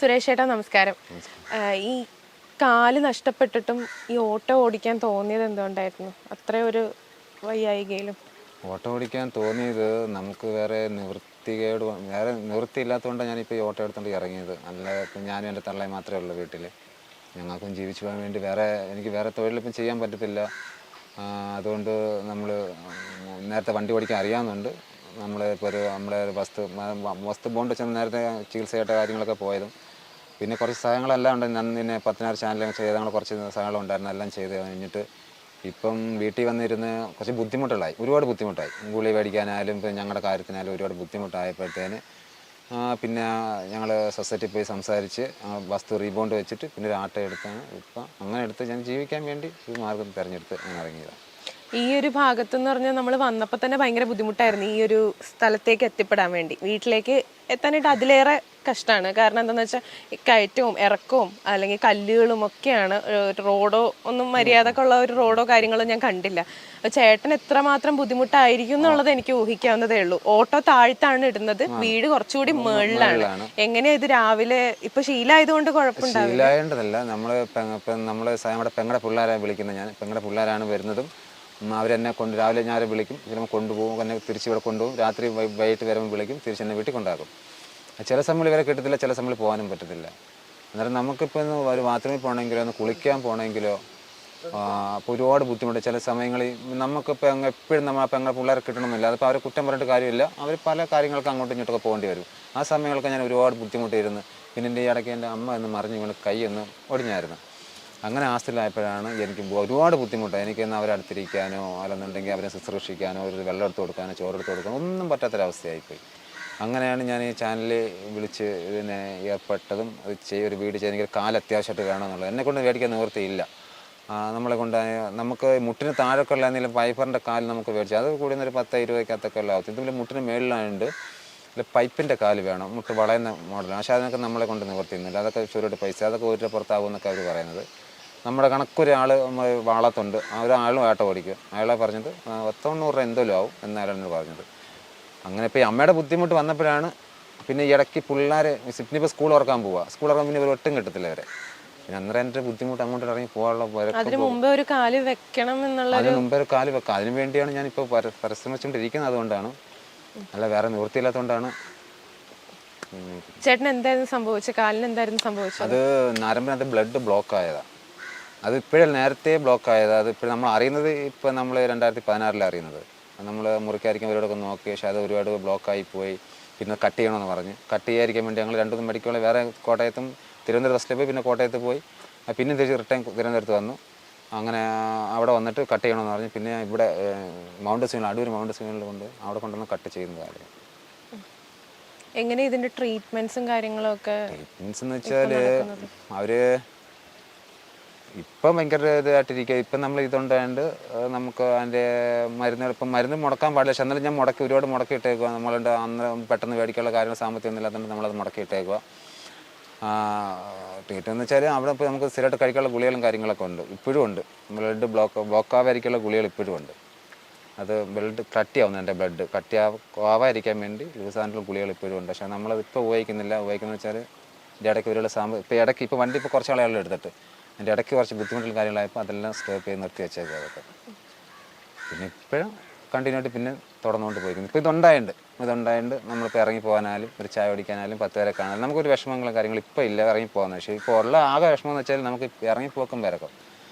സുരേഷ് ചേട്ടാ നമസ്കാരം. ഈ കാല് നഷ്ടപ്പെട്ടിട്ടും ഈ ഓട്ടോ ഓടിക്കാൻ തോന്നിയത് എന്തുകൊണ്ടായിരുന്നു? അത്രയൊരു വയ്യായികയിലും ഓട്ടോ ഓടിക്കാൻ തോന്നിയത് നമുക്ക് വേറെ നിവൃത്തിയില്ലാത്തതുകൊണ്ടാണ് ഞാനിപ്പോൾ ഈ ഓട്ടോ എടുത്തുകൊണ്ട് ഇറങ്ങിയത്. അല്ല, ഇപ്പം ഞാനും എൻ്റെ തള്ളയും മാത്രമേ ഉള്ളൂ വീട്ടിൽ. ഞങ്ങൾക്കും ജീവിച്ചു പോകാൻ വേണ്ടി എനിക്ക് വേറെ തൊഴിലിപ്പം ചെയ്യാൻ പറ്റത്തില്ല. അതുകൊണ്ട് നമ്മൾ നേരത്തെ വണ്ടി ഓടിക്കാൻ അറിയാവുന്നുണ്ട്. ഇപ്പോൾ നമ്മുടെ വസ്തു ബോണ്ട് വെച്ചാൽ നേരത്തെ ചികിത്സയായിട്ട് കാര്യങ്ങളൊക്കെ പോയതും പിന്നെ കുറച്ച് സഹായങ്ങളെല്ലാം ഉണ്ട്. ഞാൻ പിന്നെ 10,000 ചാനലൊക്കെ ചെയ്ത് കുറച്ച് സഹായങ്ങളുണ്ടായിരുന്നു, എല്ലാം ചെയ്ത് കഴിഞ്ഞിട്ട് ഇപ്പം വീട്ടിൽ വന്നിരുന്ന് കുറച്ച് ഒരുപാട് ബുദ്ധിമുട്ടായി. ഗുളി മേടിക്കാനായാലും ഇപ്പം ഞങ്ങളുടെ കാര്യത്തിനായാലും ഒരുപാട് ബുദ്ധിമുട്ടായപ്പോഴത്തേന് പിന്നെ ഞങ്ങൾ സൊസൈറ്റിയിൽ പോയി സംസാരിച്ച് വസ്തു റീബോണ്ട് വെച്ചിട്ട് പിന്നെ ഒരു ആട്ടോ എടുത്താണ്. ഇപ്പം അങ്ങനെ എടുത്ത് ഞാൻ ജീവിക്കാൻ വേണ്ടി ഒരു മാർഗം തിരഞ്ഞെടുത്ത് ഞാൻ ഇറങ്ങിയതാണ്. ഈ ഒരു ഭാഗത്തെന്ന് പറഞ്ഞാൽ നമ്മൾ വന്നപ്പോൾ തന്നെ ഭയങ്കര ബുദ്ധിമുട്ടായിരുന്നു ഈ ഒരു സ്ഥലത്തേക്ക് എത്തിപ്പെടാൻ വേണ്ടി. വീട്ടിലേക്ക് എത്താനായിട്ട് അതിലേറെ കഷ്ടമാണ്. കാരണം എന്താണെന്ന് വെച്ചാൽ കയറ്റവും ഇറക്കവും അല്ലെങ്കിൽ കല്ലുകളും ഒക്കെയാണ്. റോഡോ ഒന്നും മര്യാദക്കുള്ള ഒരു റോഡോ കാര്യങ്ങളോ ഞാൻ കണ്ടില്ല. ചേട്ടൻ എത്രമാത്രം ബുദ്ധിമുട്ടായിരിക്കും എന്നുള്ളത് എനിക്ക് ഊഹിക്കാവുന്നതേ ഉള്ളൂ. ഓട്ടോ താഴ്ത്താണ് ഇടുന്നത്, വീട് കുറച്ചുകൂടി മുകളിലാണ്. എങ്ങനെയാ ഇത് രാവിലെ ഇപ്പൊ ശീലമായതുകൊണ്ട് കുഴപ്പമുണ്ടാവില്ല? ശീലമായേണ്ടതല്ല, നമ്മുടെ പെങ്ങളുടെ പിള്ളേരെ വിളിക്കുന്നത്. പെങ്ങളുടെ പിള്ളേരാണ് വരുന്നതും. അവരെന്നെ രാവിലെ ഞാൻ വിളിക്കും, ചിലപ്പോൾ കൊണ്ടുപോകും, എന്നെ തിരിച്ച് ഇവിടെ കൊണ്ടുപോകും. രാത്രി വൈകിട്ട് വരുമ്പോൾ വിളിക്കും, തിരിച്ച് എന്നെ വീട്ടിൽ കൊണ്ടാക്കും. ചില സമയങ്ങളിൽ ഇവരെ കിട്ടത്തില്ല, ചില സമയങ്ങളിൽ പോകാനും പറ്റത്തില്ല. അന്നേരം നമുക്കിപ്പോൾ ഒരു ബാത്റൂമിൽ പോകണമെങ്കിലോ ഒന്ന് കുളിക്കാൻ പോകണമെങ്കിലോ അപ്പോൾ ഒരുപാട് ബുദ്ധിമുട്ട്. ചില സമയങ്ങളിൽ നമുക്കിപ്പോൾ എപ്പോഴും പെങ്ങളുടെ പിള്ളേരെ കിട്ടണമെന്നില്ല. അതിപ്പോൾ അവരെ കുറ്റം പറഞ്ഞിട്ട് കാര്യമില്ല. അവർ പല കാര്യങ്ങൾക്ക് അങ്ങോട്ടും ഇങ്ങോട്ടൊക്കെ പോകേണ്ടി വരും. ആ സമയങ്ങളൊക്കെ ഞാൻ ഒരുപാട് ബുദ്ധിമുട്ടിയിരുന്നു. പിന്നെ എൻ്റെ ഈ ഇടയ്ക്ക് എൻ്റെ അമ്മ ഒന്ന് മറിഞ്ഞ് വീണ് കൈ ഒന്ന് ഒടിഞ്ഞായിരുന്നു. അങ്ങനെ ആസ്തിലായപ്പോഴാണ് എനിക്ക് ഒരുപാട് ബുദ്ധിമുട്ടാണ്. എനിക്കൊന്ന് അവരെ അടുത്തിരിക്കാനോ അല്ലെന്നുണ്ടെങ്കിൽ അവരെ ശുശ്രൂഷിക്കാനോ ഒരു വെള്ളം എടുത്ത് കൊടുക്കാനോ ചോറെടുത്ത് കൊടുക്കാനോ ഒന്നും പറ്റാത്തൊരവസ്ഥയായിപ്പോയി. അങ്ങനെയാണ് ഞാൻ ഈ ചാനലിൽ വിളിച്ച് ഇതിനെ ഏർപ്പെട്ടതും. ഒരു വീഡിയോ ചെയ്ത് എനിക്ക് കാല് അത്യാവശ്യമായിട്ട് വേണമെന്നുള്ളത്. എന്നെക്കൊണ്ട് മേടിക്കാൻ നിവൃത്തിയില്ല. നമുക്ക് മുട്ടിന് താഴൊക്കെ ഉള്ള എന്തെങ്കിലും പൈപ്പറിൻ്റെ കാല് നമുക്ക് മേടിച്ചു, അത് കൂടി ഒരു 10-20 ആവും. ഇതിൽ മുട്ടിന് മേളിലായതുകൊണ്ട് പൈപ്പിൻ്റെ കാല് വേണം, മുട്ട് വളയുന്ന മോഡലാണ്. പക്ഷേ അതിനൊക്കെ നമ്മളെ കൊണ്ട് നിവർത്തിയുന്നില്ല. അതൊക്കെ ചുരുട്ട് പൈസ, അതൊക്കെ ഒരു പുറത്താകുമെന്നൊക്കെ അവർ പറയുന്നത്. നമ്മുടെ കണക്കൊരാൾ വാളത്തുണ്ട്, ഒരാളും ആട്ടോ ഓടിക്കും. അയാളെ പറഞ്ഞത് 90 രൂപ എന്തെങ്കിലും ആവും എന്നാലാണ് പറഞ്ഞത്. അങ്ങനെ ഇപ്പോൾ ഈ അമ്മയുടെ ബുദ്ധിമുട്ട് വന്നപ്പോഴാണ് പിന്നെ ഈ ഇടയ്ക്ക് പിള്ളേരെ ഇപ്പോൾ സ്കൂൾ തുറക്കാൻ പിന്നെ ഇവർ ഒട്ടും കിട്ടത്തില്ല അവരെ. പിന്നെ അന്നേരം എൻ്റെ ബുദ്ധിമുട്ട് അങ്ങോട്ട് ഇറങ്ങി പോകാനുള്ള അതിന് മുമ്പേ ഒരു കാല് വെക്കണം എന്നുള്ള കാല് വെക്കാം. അതിന് വേണ്ടിയാണ് ഞാനിപ്പോൾ പരിശ്രമിച്ചുകൊണ്ടിരിക്കുന്നത്. അതുകൊണ്ടാണ്, അല്ല വേറെ നിവൃത്തിയില്ലാത്തതുകൊണ്ടാണ്. ചേട്ടൻ എന്തായിരുന്നു സംഭവിച്ചത്? കാലിന് എന്തായിരുന്നു സംഭവിച്ചത്? അത് നരമ്പിനകത്ത് ബ്ലഡ് ബ്ലോക്ക് ആയതാണ്. അത് ഇപ്പോഴും നേരത്തെ ബ്ലോക്ക് ആയതാണ്. അത് ഇപ്പോൾ നമ്മൾ അറിയുന്നത് ഇപ്പോൾ നമ്മൾ 2016 അറിയുന്നത്. നമ്മൾ മുറിക്കായിരിക്കും അവരോടൊക്കെ നോക്കി, പക്ഷേ അത് ഒരുപാട് ബ്ലോക്കായി പോയി. പിന്നെ കട്ട് ചെയ്യണമെന്ന് പറഞ്ഞ് കട്ട് ചെയ്യാതിരിക്കാൻ വേണ്ടി ഞങ്ങൾ 2 മെഡിക്കൽ വേറെ കോട്ടയത്തും തിരുവനന്തപുരം ബസ്സിൽ പോയി, പിന്നെ കോട്ടയത്ത് പോയി, പിന്നെ തിരിച്ച് റിട്ടേൺ തിരുവനന്തപുരത്ത് വന്നു. അങ്ങനെ അവിടെ വന്നിട്ട് കട്ട് ചെയ്യണമെന്ന് പറഞ്ഞ് പിന്നെ ഇവിടെ അടൂർ മൗണ്ട് സീനിൽ അവിടെ കൊണ്ടുവന്ന് കട്ട് ചെയ്യുന്ന കാര്യം. എങ്ങനെ ഇതിന്റെ ട്രീറ്റ്മെന്റ്സും കാര്യങ്ങളൊക്കെ? ട്രീറ്റ്മെന്റ്സ് എന്ന് വെച്ചാൽ അവർ ഇപ്പം ഭയങ്കര ഇതായിട്ടിരിക്കുക. ഇപ്പം നമ്മൾ ഇതുണ്ടായതുകൊണ്ട് നമുക്ക് അതിൻ്റെ മരുന്ന് മുടക്കാൻ പാടില്ല. പക്ഷെ എന്നാലും ഞാൻ ഒരുപാട് മുടക്കിയിട്ടേക്കുക. നമ്മളുടെ അന്ന് പെട്ടെന്ന് മേടിക്കാനുള്ള കാര്യങ്ങൾ സാമ്പത്തികം ഇല്ലാത്തതുകൊണ്ട് നമ്മളത് മുടക്കിയിട്ടേക്കുക. ട്രീറ്റ്മെന്റ് എന്ന് വെച്ചാൽ അവിടെ ഇപ്പോൾ നമുക്ക് സ്ഥിരമായിട്ട് കഴിക്കാനുള്ള ഗുളികളും കാര്യങ്ങളൊക്കെ ഉണ്ട്, ഇപ്പോഴും ഉണ്ട്. ബ്ലഡ് ബ്ലോക്കാവാതിരിക്കാനുള്ള ഗുളികൾ ഇപ്പോഴും ഉണ്ട്. അത് ബ്ലഡ് കട്ടിയാവുന്നു, എൻ്റെ ബ്ലഡ് കട്ടിയാവാതിരിക്കാൻ വേണ്ടി ലൂസാനുള്ള ഗുളികൾ ഇപ്പോഴും ഉണ്ട്. പക്ഷേ നമ്മളത് ഇപ്പോൾ ഉപയോഗിക്കുന്നത് വെച്ചാൽ എൻ്റെ ഇടയ്ക്ക് ഇപ്പോൾ വണ്ടി കുറച്ച് ആളുകൾ എടുത്തിട്ട് എൻ്റെ ഇടയ്ക്ക് കുറച്ച് ബുദ്ധിമുട്ടുള്ള കാര്യങ്ങളായപ്പോൾ അതെല്ലാം സ്റ്റോപ്പ് ചെയ്ത് നിർത്തി വെച്ചേക്കുക അതൊക്കെ. പിന്നെ ഇപ്പോഴും കണ്ടിന്യൂ ആയിട്ട് പിന്നെ തുടർന്നുകൊണ്ട് പോയിരിക്കുന്നു. ഇപ്പോൾ ഇതുണ്ടായതുകൊണ്ട് നമ്മളിപ്പോൾ ഇറങ്ങി പോകാനായാലും ഒരു ചായ കുടിക്കാനായാലും 10 പേരെ കാണാനും നമുക്കൊരു വിഷമങ്ങളും കാര്യങ്ങളും ഇപ്പോൾ ഇല്ല. ഇറങ്ങി പോകുന്നത്. പക്ഷേ ഇപ്പോൾ ഉള്ള ആകെ വിഷമം എന്ന് വെച്ചാൽ നമുക്ക് ഇറങ്ങിപ്പോക്കും വരക്കും.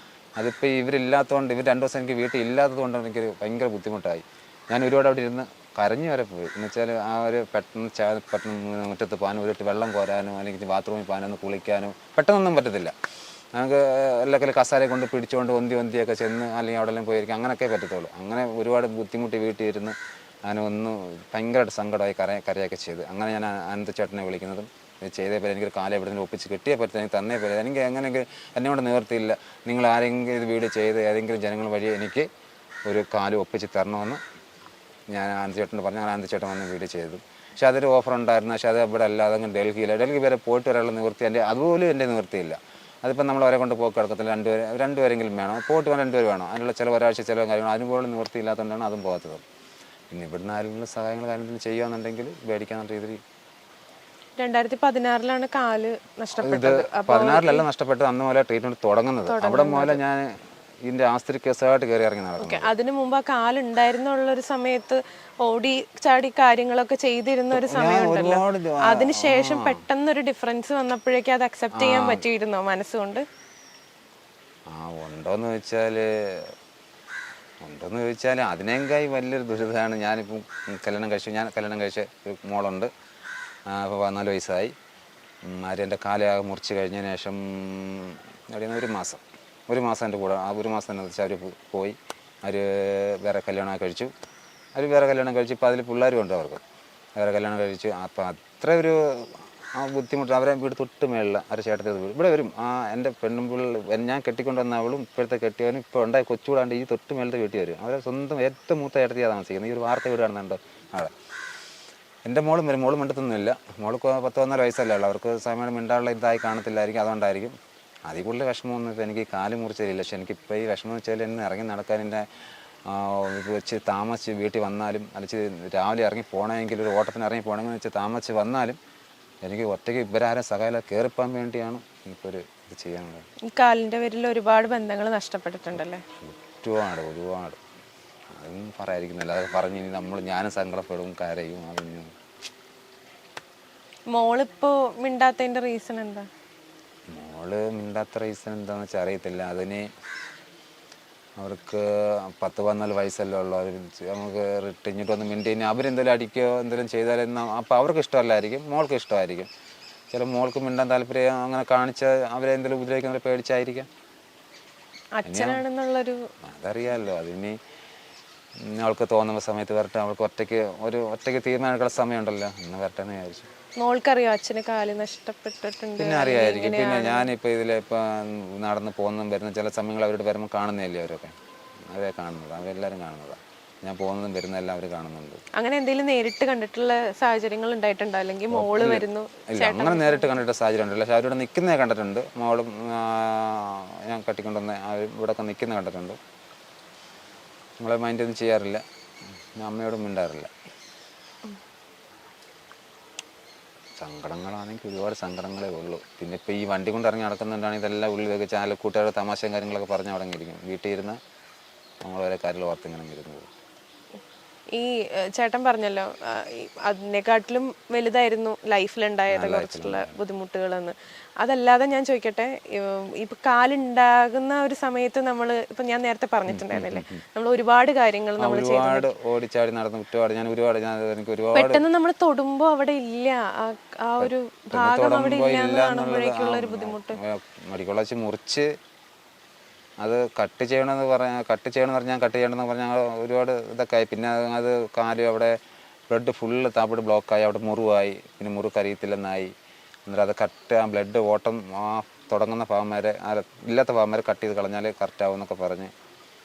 അതിപ്പോൾ ഇവരില്ലാത്തതുകൊണ്ട്, ഇവർ 2 ദിവസം എനിക്ക് വീട്ടിൽ ഇല്ലാത്തതുകൊണ്ട് എനിക്കൊരു ഭയങ്കര ബുദ്ധിമുട്ടായി. ഞാൻ ഒരുപാട് അവിടെ ഇരുന്ന് കരഞ്ഞു വരെ പോയി. എന്ന് വെച്ചാൽ ആ ഒരു പെട്ടെന്ന് മുറ്റത്ത് പോകാനോ, ഒരു വെള്ളം കോരാനോ അല്ലെങ്കിൽ ബാത്റൂമിൽ പോകാനോ ഒന്ന് കുളിക്കാനോ പെട്ടെന്നൊന്നും പറ്റത്തില്ല. നമുക്ക് എല്ലാത്തിലും കസാരയെ കൊണ്ട് പിടിച്ചുകൊണ്ട് ഒന്തിയൊക്കെ ചെന്ന് അല്ലെങ്കിൽ അവിടെ എല്ലാം പോയിരിക്കും, അങ്ങനെയൊക്കെ പറ്റത്തുള്ളൂ. അങ്ങനെ ഒരുപാട് ബുദ്ധിമുട്ടി വീട്ടിൽ ഇരുന്ന് ഞാനൊന്ന് ഭയങ്കരമായിട്ട് സങ്കടമായി കരയൊക്കെ ചെയ്ത്. അങ്ങനെ ഞാൻ അനന്തചേട്ടനെ വിളിക്കുന്നതും ചെയ്തേ എനിക്കൊരു കാലം എവിടെയെങ്കിലും ഒപ്പിച്ച് കിട്ടിയേ പറ്റും, എനിക്ക് തന്നേ പറ്റും. എനിക്ക് എങ്ങനെയെങ്കിലും എന്നെ കൊണ്ട് നിവർത്തിയില്ല. നിങ്ങൾ ആരെങ്കിലും ഇത് വീഡിയോ ചെയ്ത് ഏതെങ്കിലും ജനങ്ങൾ വഴി എനിക്ക് ഒരു കാലം ഒപ്പിച്ച് തരണമെന്ന് ഞാൻ അനന്തചേട്ടനോട് പറഞ്ഞു. അങ്ങനെ അനന്തചേട്ടൻ വന്ന് വീഡിയോ ചെയ്തു. പക്ഷേ അതൊരു ഓഫർ ഉണ്ടായിരുന്നു. പക്ഷേ അത് ഇവിടെ അല്ലാതെ അങ്ങ് ഡൽഹി വരെ പോയിട്ട് വരാനുള്ള നിവൃത്തി അതുപോലും എൻ്റെ നിവൃത്തിയില്ല. അതിപ്പോൾ നമ്മൾ അവരെ കൊണ്ട് പോക്ക് കിടക്കത്തില്ല. രണ്ടുപേരെങ്കിലും വേണം, പോയിട്ട് 2 പേര് വേണം. അതിനുള്ള ഒരാഴ്ച ചിലവും കാര്യങ്ങളും അതിനുപോലും നിവൃത്തിയില്ലാത്തതുകൊണ്ടാണ് അതും പോകാത്തത്. പിന്നെ ഇവിടുന്ന് ആരെങ്കിലും സഹായങ്ങൾ കാര്യങ്ങൾ ചെയ്യുകയെന്നുണ്ടെങ്കിൽ മേടിക്കാവുന്ന രീതിയിൽ 2016 കാല് ഇത് നഷ്ടപ്പെട്ടത്. 16-ലല്ല നഷ്ടപ്പെട്ടത്, അന്ന് മുതലേ ട്രീറ്റ്മെൻറ്റ് തുടങ്ങുന്നത്. അവിടെ മുതലേ ഞാൻ ഇതിൻ്റെ ആസ്ത്രി കേസായിട്ട് കയറി ഇറങ്ങി നടക്കുന്നത്. അതിനു മുമ്പ് ആ കാലുണ്ടായിരുന്നുള്ളൊരു സമയത്ത് ഓടി ചാടി കാര്യങ്ങളൊക്കെ ചെയ്തിരുന്ന ഒരു സമയമുണ്ടല്ലോ. ഒരുപാട് അതിനുശേഷം പെട്ടെന്നൊരു ഡിഫറൻസ് വന്നപ്പോഴേക്കും അത് അക്സെപ്റ്റ് ചെയ്യാൻ പറ്റിയിരുന്നോ മനസ്സുകൊണ്ട്? ഉണ്ടോയെന്ന് ചോദിച്ചാൽ അതിനേക്കായി വലിയൊരു ദുരിതമാണ്. ഞാനിപ്പം കല്യാണം കഴിച്ച ഒരു മോളുണ്ട്. ഇപ്പോൾ 14 വയസ്സായി. ആര് എൻ്റെ കാലാകെ മുറിച്ച് കഴിഞ്ഞതിന് ശേഷം ഒരു മാസം എൻ്റെ കൂടെ, ആ ഒരു മാസം തന്നെ വെച്ചാൽ അവർ പോയി. അവർ വേറെ കല്യാണം കഴിച്ചു. ഇപ്പോൾ അതിൽ പിള്ളേരും ഉണ്ട് അവർക്ക്. വേറെ കല്യാണം കഴിച്ചു. അപ്പോൾ അത്ര ഒരു ബുദ്ധിമുട്ട്. അവരെ വീട് തൊട്ട് മേളിൽ അവരെ ചേട്ടത്തെ വീട് ഇവിടെ വരും. എൻ്റെ പെണ്ണുമ്പിള്ള ഞാൻ കെട്ടിക്കൊണ്ട് വന്ന അവളും ഇപ്പോഴത്തെ കെട്ടിയവനും ഇപ്പോൾ ഉണ്ടായി കൊച്ചുകൂടാണ്ട് ഈ തൊട്ട് മേളത്തെ വീട്ടിൽ വരും. അവരെ സ്വന്തം ഏറ്റവും മൂത്ത ചേട്ടത്തിയാണ് താമസിക്കുന്നത്. ഈ ഒരു വാർത്ത വീട് കാണുന്നുണ്ട് അവിടെ. എൻ്റെ മോളും വരും. മോളും മിണ്ടത്തൊന്നുമില്ല. മോൾക്ക് 14 വയസ്സല്ലേ ഉള്ളൂ. അവർക്ക് സമയം മിണ്ടാനുള്ള ഇതായി കാണത്തില്ലായിരിക്കും, അതുകൊണ്ടായിരിക്കും. അതിൽ കൂടുതൽ വിഷമമൊന്നും ഇപ്പോൾ എനിക്ക് കാല് മുറിച്ചില്ല. പക്ഷെ എനിക്കിപ്പോൾ ഈ വിഷമം വെച്ചാൽ എന്നെ ഇറങ്ങി നടക്കാൻ എൻ്റെ വെച്ച് താമസിച്ച് വീട്ടിൽ വന്നാലും അലച്ച് രാവിലെ ഇറങ്ങി പോകണമെങ്കിൽ ഒരു ഓട്ടത്തിന് ഇറങ്ങി പോകണമെന്ന് വെച്ച് താമസിച്ച് വന്നാലും എനിക്ക് ഒറ്റയ്ക്ക് ഇവരാരും സഹായം കയറിപ്പോകാൻ വേണ്ടിയാണ് ഇപ്പോൾ ഒരു ഇത് ചെയ്യാനുള്ളത്. ഈ കാലിൻ്റെ പേരിൽ ഒരുപാട് ബന്ധങ്ങൾ നഷ്ടപ്പെട്ടിട്ടുണ്ടല്ലേ? ഒരുപാട് അതൊന്നും പറയാതിരിക്കുന്നില്ല. അതൊക്കെ പറഞ്ഞ് ഞാനും സങ്കടപ്പെടും, കരയും. അതൊന്നും മോളിപ്പോ മിണ്ടാത്തതിന്റെ റീസൺ എന്താ? മോള് മിണ്ടാത്ത റീസൺ എന്താണെന്ന് വെച്ചാൽ അറിയത്തില്ല. അതിന് അവർക്ക് 10-14 വയസ്സല്ലേ ഉള്ളൂ. അവർ നമുക്ക് ഇങ്ങോട്ട് വന്ന് മിണ്ടി അവരെന്തെങ്കിലും അടിക്കുകയോ എന്തെങ്കിലും ചെയ്താലും അപ്പോൾ അവർക്ക് ഇഷ്ടമല്ലായിരിക്കും, മോൾക്ക് ഇഷ്ടമായിരിക്കും. ചില മോൾക്ക് മിണ്ടാൻ താല്പര്യം അങ്ങനെ കാണിച്ച് അവരെ എന്തെങ്കിലും ഉപദ്രവിക്കുന്നവരെ പേടിച്ചായിരിക്കാം. അച്ഛനാണെന്നുള്ളൊരു അതറിയാമല്ലോ. അതിനി അവൾക്ക് തോന്നുന്ന സമയത്ത് വരട്ടെ. അവൾക്ക് ഒറ്റയ്ക്ക് തീരുമാനമെടുക്കുന്ന സമയമുണ്ടല്ലോ, ഇന്ന് വരട്ടെ എന്ന് വിചാരിച്ചു. മോൾക്കറിയോ അച്ഛന് കാല് നഷ്ടപ്പെട്ടിട്ടുണ്ട്? പിന്നെ അറിയായിരിക്കും. പിന്നെ ഞാനിപ്പോൾ ഇതിലിപ്പോൾ നടന്ന് പോകുന്നതും വരുന്ന ചില സമയങ്ങൾ അവരോട് വരുമ്പോൾ കാണുന്നില്ലേ, അവരെ കാണുന്നത്, അവരെല്ലാവരും കാണുന്നതാണ്. ഞാൻ പോകുന്നതും വരുന്നതെല്ലാം അവർ കാണുന്നുണ്ട്. അങ്ങനെ എന്തെങ്കിലും നേരിട്ട് കണ്ടിട്ടുള്ള സാഹചര്യങ്ങൾ ഉണ്ടായിട്ടുണ്ടോ? അല്ലെങ്കിൽ മോള് വരുന്നു? ഇല്ല, അങ്ങനെ നേരിട്ട് കണ്ടിട്ട് സാഹചര്യം ഉണ്ടല്ലോ. പക്ഷെ അവരിവിടെ നിൽക്കുന്നത് കണ്ടിട്ടുണ്ട്. മോളും ഞാൻ കട്ടിക്കൊണ്ടുവന്ന് ഇവിടെയൊക്കെ നിൽക്കുന്നത് കണ്ടിട്ടുണ്ട്. നമ്മളെ മൈൻഡൊന്നും ചെയ്യാറില്ല. ഞാൻ അമ്മയോടും മിണ്ടാറില്ല. സങ്കടങ്ങളാണെങ്കിൽ ഒരുപാട് സങ്കടങ്ങളേ ഉള്ളൂ. പിന്നെ ഇപ്പോൾ ഈ വണ്ടി കൊണ്ട് ഇറങ്ങി നടക്കുന്നുണ്ടാണെങ്കിൽ ഇതെല്ലാം ഉള്ളിൽ വെച്ച് കൂട്ടുകാരുടെ തമാശയും കാര്യങ്ങളൊക്കെ പറഞ്ഞ് അവിടെ ഇരിക്കും. വീട്ടിൽ ഇരുന്ന് നമ്മൾ ഓരോ കാര്യങ്ങൾ ഓർത്തിങ്ങനെ ഇരുന്നത്. ഈ ചേട്ടൻ പറഞ്ഞല്ലോ അതിനെക്കാട്ടിലും വലുതായിരുന്നു ലൈഫിലുണ്ടായത് കുറച്ചുള്ള ബുദ്ധിമുട്ടുകളെന്ന്. അതല്ലാതെ ഞാൻ ചോദിക്കട്ടെ, ഇപ്പൊ കാലുണ്ടാകുന്ന ഒരു സമയത്ത് നമ്മൾ ഇപ്പൊ ഞാൻ നേരത്തെ പറഞ്ഞിട്ടുണ്ടായിരുന്നില്ലേ, നമ്മൾ ഒരുപാട് കാര്യങ്ങൾ നമ്മൾ ഓടിച്ചാടി നടന്നു പെട്ടെന്ന് നമ്മൾ തൊടുമ്പോ അവിടെ ഇല്ല, ആ ഒരു ഭാഗം അവിടെ ഇല്ല എന്ന് കാണുമ്പോഴേക്കുള്ള ഒരു ബുദ്ധിമുട്ട്. മടിക്കൊള്ളച്ച് മുറിച്ച് അത് കട്ട് ചെയ്യണമെന്ന് പറഞ്ഞാൽ ഒരുപാട് ഇതൊക്കെ ആയി. പിന്നെ അത് കാല് അവിടെ ബ്ലഡ് ഫുള്ള് താപ്പിട്ട് ബ്ലോക്കായി, അവിടെ മുറിവായി. പിന്നെ മുറിക്കറിയത്തില്ലെന്നായി. എന്നിട്ട് അത് ബ്ലഡ് ഓട്ടം തുടങ്ങുന്ന ഭാഗം വരെ ഇല്ലാത്ത ഭാഗം വരെ കട്ട് ചെയ്ത് കളഞ്ഞാൽ കറക്റ്റ് ആവും എന്നൊക്കെ പറഞ്ഞ്